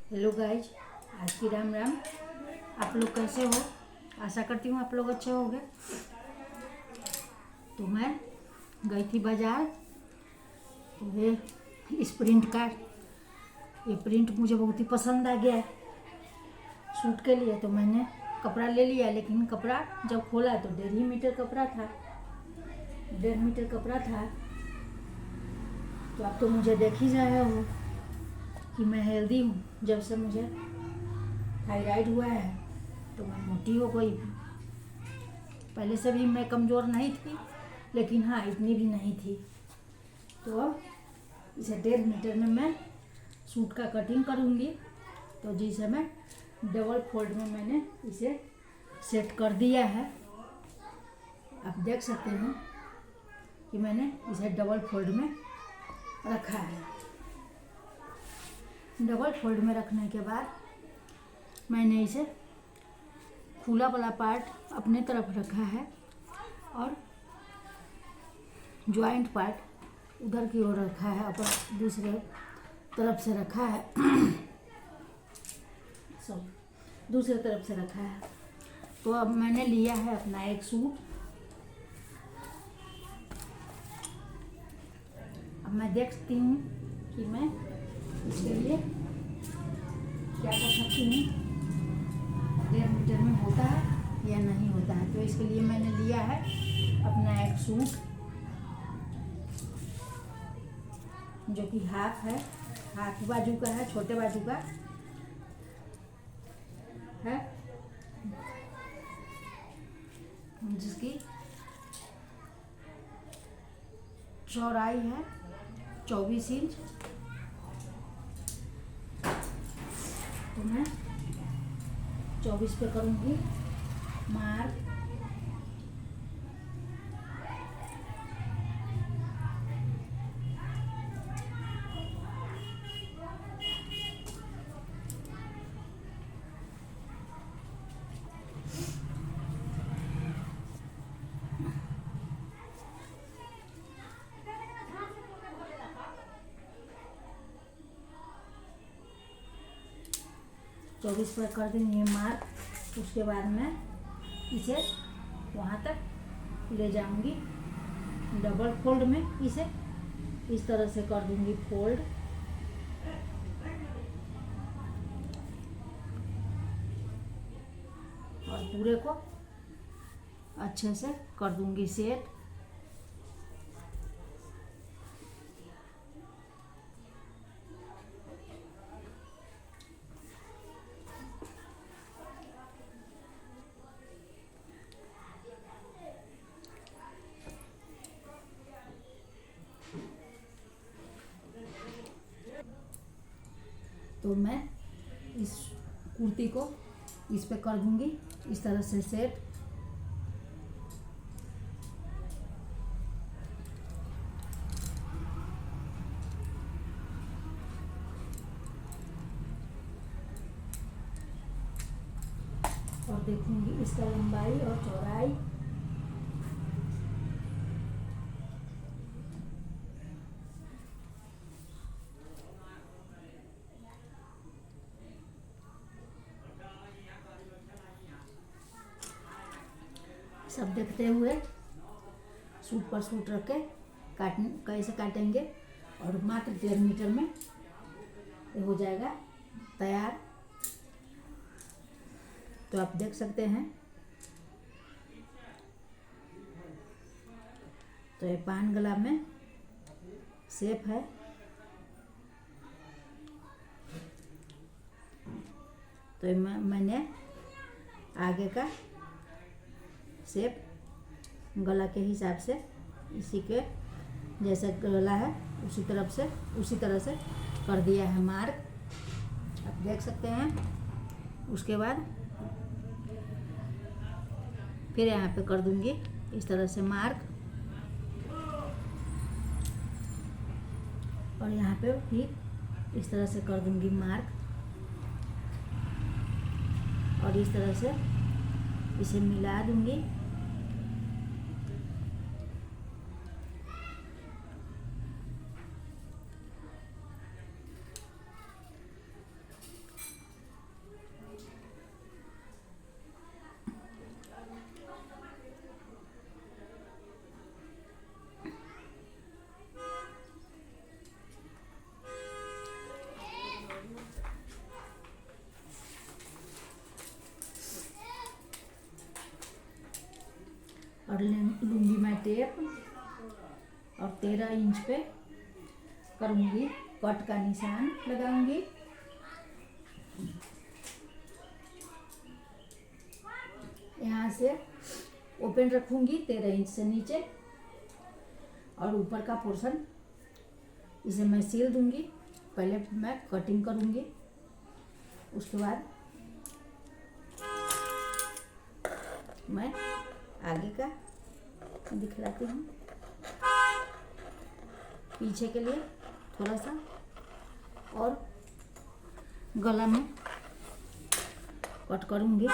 Hello guys, आज की राम राम। आप लोग कैसे हो? आशा करती हूँ आप लोग अच्छे होंगे। तो मैं गई थी बाज़ार। तो ये प्रिंट का ये प्रिंट मुझे बहुत ही पसंद आ गया है सूट के लिए। तो मैंने कपड़ा ले लिया, लेकिन कपड़ा जब खोला तो 1.5 मीटर कपड़ा था। 1.5 मीटर कपड़ा था। तो आप तो मुझे देख ही रहे हो कि मैं हेल्दी हूँ। जब से मुझे थायराइड हुआ है तो मैं मोटी हो गई। पहले से भी मैं कमज़ोर नहीं थी, लेकिन हाँ इतनी भी नहीं थी। तो अब इसे 1.5 मीटर में मैं सूट का कटिंग करूँगी। तो जिसे मैं डबल फोल्ड में मैंने इसे सेट कर दिया है। आप देख सकते हैं कि मैंने इसे डबल फोल्ड में रखा है। डबल फोल्ड में रखने के बाद मैंने इसे खुला वाला पार्ट अपने तरफ रखा है और ज्वाइंट पार्ट उधर की ओर रखा है, अपन दूसरे तरफ से रखा है। सब दूसरे तरफ से रखा है। तो अब मैंने लिया है अपना एक सूट। अब मैं देखती हूँ कि मैं इसके लिए क्या कर सकती हूँ, 1.5 मीटर में होता है या नहीं होता है। तो इसके लिए मैंने लिया है अपना एक सूट जो कि हाथ बाजू का है, छोटे बाजू का है, जिसकी चौड़ाई है 24 इंच। तो मैं 24 पे करूँगी मार्क। चौबीस पर कर देंगे मार्क। उसके बाद मैं इसे वहाँ तक ले जाऊंगी डबल फोल्ड में। इसे इस तरह से कर दूंगी फोल्ड, और पूरे को अच्छे से कर दूंगी सेट। तो मैं इस कुर्ती को इस पे कर दूंगी इस तरह से सेट। और देखूंगी इसका लंबाई और चौड़ाई। सब देखते हुए सूट पर सूट रख के कैसे काटेंगे, और मात्र 1.5 मीटर में ये हो जाएगा तैयार। तो आप देख सकते हैं। तो ये पान गला में शेप है। तो मैंने आगे का शेप गला के हिसाब से इसी के जैसा गला है उसी तरह से कर दिया है मार्क। आप देख सकते हैं। उसके बाद फिर यहाँ पे कर दूंगी इस तरह से मार्क, और यहाँ पे फिर इस तरह से कर दूंगी मार्क, और इस तरह से इसे मिला दूंगी। और लूँगी मैं टेप और 13 इंच पे करूँगी कट का निशान लगाऊंगी। यहाँ से ओपन रखूँगी 13 इंच से नीचे और ऊपर का पोर्शन इसे मैं सील दूँगी। पहले मैं कटिंग करूँगी, उसके बाद मैं आगे का दिखलाती हूँ। पीछे के लिए थोड़ा सा और गला में कट करूँगी।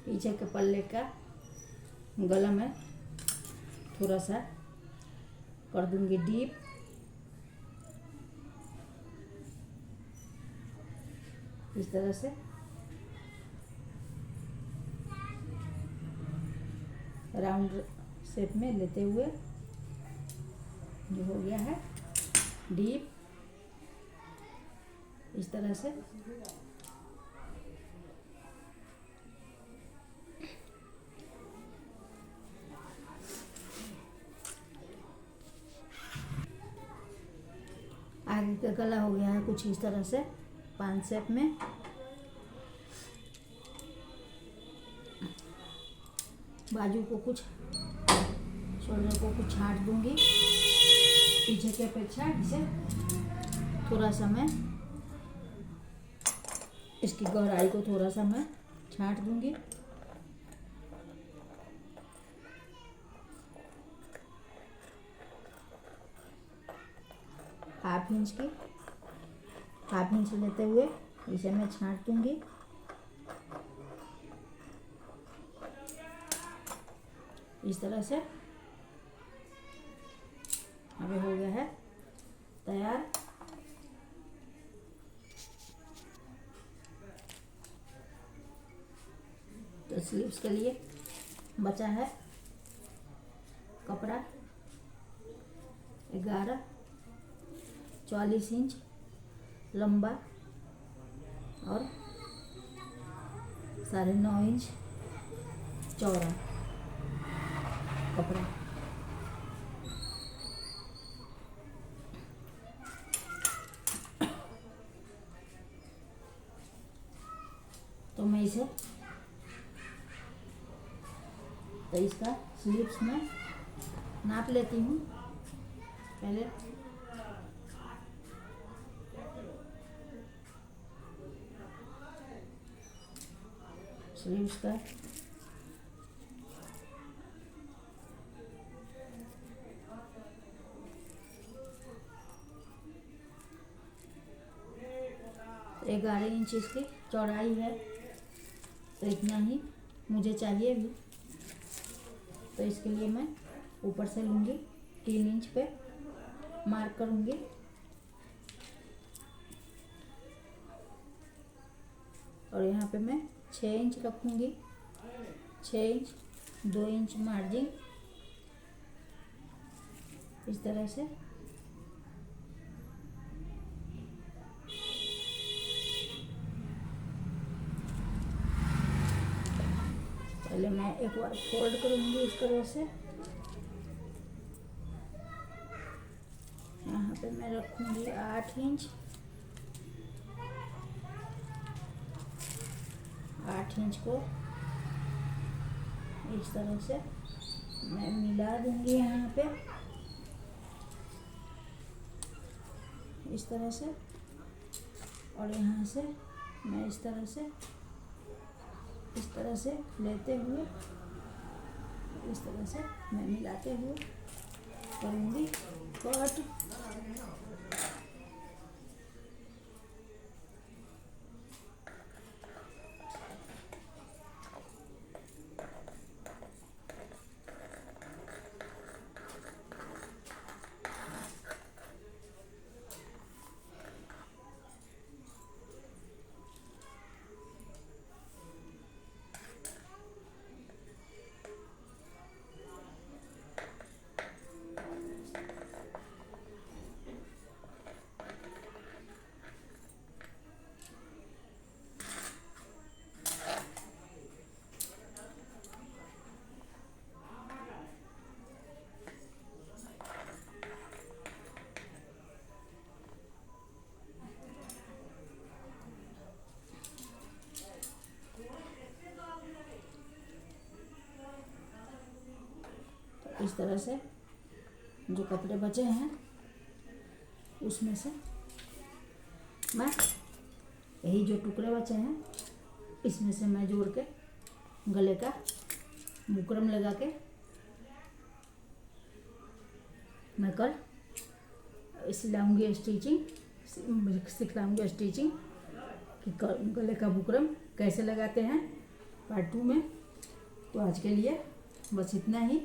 पीछे के पल्ले का गला में थोड़ा सा कर दूंगी डीप। इस तरह से राउंड शेप में लेते हुए जो हो गया है डीप, इस तरह से आगे का गला हो गया है कुछ इस तरह से 5 शेप में। बाजू को कुछ, शोल्डर को कुछ छांट दूंगी पीछे की अपेक्षा। इसे थोड़ा सा मैं इसकी गहराई को थोड़ा सा मैं छांट दूंगी। हाफ इंच लेते हुए इसे मैं छांट दूंगी। इस तरह से अभी हो गया है तैयार। तो स्लीव्स के लिए बचा है कपड़ा 44 इंच लंबा और 9.5 इंच चौड़ा कपड़ा। तो मैं इसे तो इसका स्लीव्स में नाप लेती हूँ पहले। स्लीव्स का तो 11 इंच इसकी चौड़ाई है, तो इतना ही मुझे चाहिए भी। तो इसके लिए मैं ऊपर से लूँगी 3 इंच पे मार्क करूँगी। और यहाँ पे मैं 6 इंच रखूँगी, 6 इंच 2 इंच मार्जिन इस तरह से। पहले मैं एक बार फोल्ड करूँगी इस तरह से। यहाँ पे मैं रखूँगी 8 इंच, 8 इंच को इस तरह से मैं मिला दूँगी यहाँ पे इस तरह से। और यहाँ से मैं इस तरह से लेते हुए इस तरह से मैं मिलाते हुए करूँगी कट। इस तरह से जो कपड़े बचे हैं उसमें से मैं यही जो टुकड़े बचे हैं इसमें से मैं जोड़ के गले का बुकरम लगा के मैं कल सिलाऊंगी सिखलाऊंगी स्टिचिंग कि गले का बुकरम कैसे लगाते हैं पार्ट 2 में। तो आज के लिए बस इतना ही।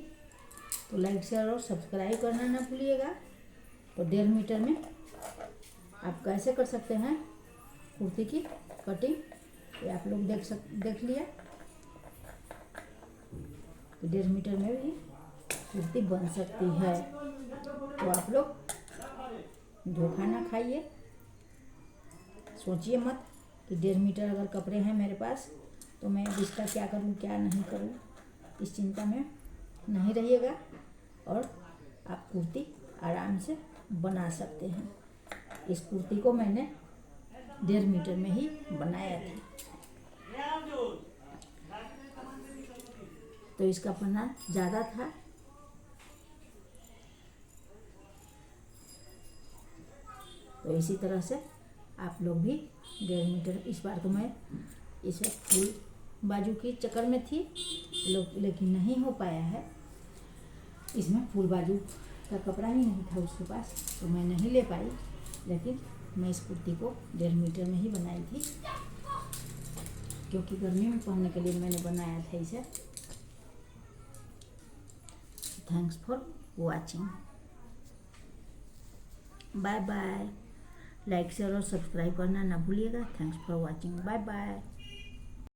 तो लाइक शेयर और सब्सक्राइब करना ना भूलिएगा। तो 1.5 मीटर में आप कैसे कर सकते हैं कुर्ती की कटिंग, ये आप लोग देख लिया। तो 1.5 मीटर में भी कुर्ती बन सकती है। तो आप लोग धोखा ना खाइए, सोचिए मत कि 1.5 मीटर अगर कपड़े हैं मेरे पास तो मैं अब इसका क्या करूं क्या नहीं करूं, इस चिंता में नहीं रहिएगा और आप कुर्ती आराम से बना सकते हैं। इस कुर्ती को मैंने 1.5 मीटर में ही बनाया था। तो इसका पन्ना ज़्यादा था, तो इसी तरह से आप लोग भी 1.5 मीटर। इस बार तो मैं इस वक्त फुल बाजू की चक्कर में थी लेकिन नहीं हो पाया है। इसमें फुल बाजू का कपड़ा ही नहीं था उसके पास तो मैं नहीं ले पाई, लेकिन मैं इस कुर्ती को 1.5 मीटर में ही बनाई थी क्योंकि गर्मी में पहनने के लिए मैंने बनाया था इसे। Thanks for watching, bye bye. Like share और सब्सक्राइब करना ना भूलिएगा। Thanks for watching, bye bye.